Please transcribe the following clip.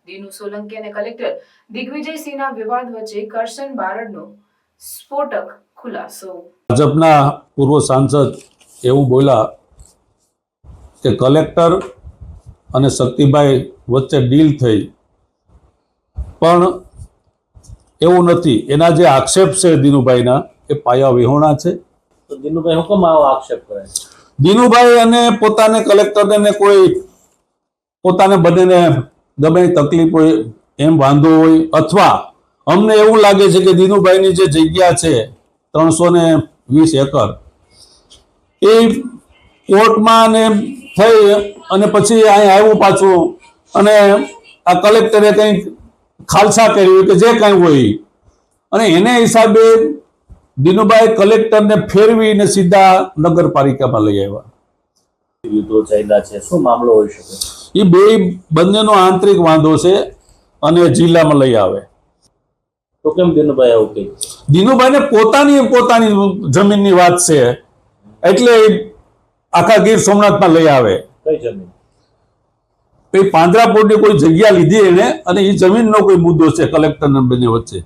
દીનુ સોલંકી અને કલેક્ટર દિગ્વિજયસિંહના વિવાદ વચ્ચે કરશન બારડનો સ્ફોટક ખુલાસો। ભાજપના પૂર્વ સાંસદ એવું બોલ્યા કે કલેક્ટર અને શક્તિભાઈ વચ્ચે ડીલ થઈ, પણ એવું નથી। એના જે આક્ષેપ છે દીનુભાઈના એ પાયા વિહોણા છે। તો દીનુભાઈ હુકમ આવો આક્ષેપ કરે? દીનુભાઈ અને પોતાને કલેક્ટરને કોઈ પોતાને બંનેને ગમે તકલીફ હોય, એમ વાંધો હોય, અથવા અમને એવું લાગે છે કે દીનુભાઈની જે જગ્યા છે 320 એકર એ કોર્ટમાં ને થઈ અને પછી અહીં આવ્યું પાછું, અને આ કલેક્ટરે કંઈક ખાલસા કર્યું કે જે કંઈ હોય, અને એને હિસાબે દીનુભાઈ કલેક્ટરને ફેરવીને સીધા નગરપાલિકામાં લઈ આવ્યા। યુદ્ધો ચાલ્યા છે, શું મામલો હોઈ શકે? એ બંનેનો આંતરિક વાંધો છે અને જિલ્લામાં લઈ આવે। તો કેમ દીનુભાઈ આવું કહ્યું? દીનુભાઈને પોતાની જમીનની વાત છે એટલે આખા ગીર સોમનાથમાં લઈ આવે। કઈ જમીન? પાંજરાપોળની કોઈ જગ્યા લીધી એને, અને એ જમીનનો કોઈ મુદ્દો છે કલેક્ટર બંને વચ્ચે।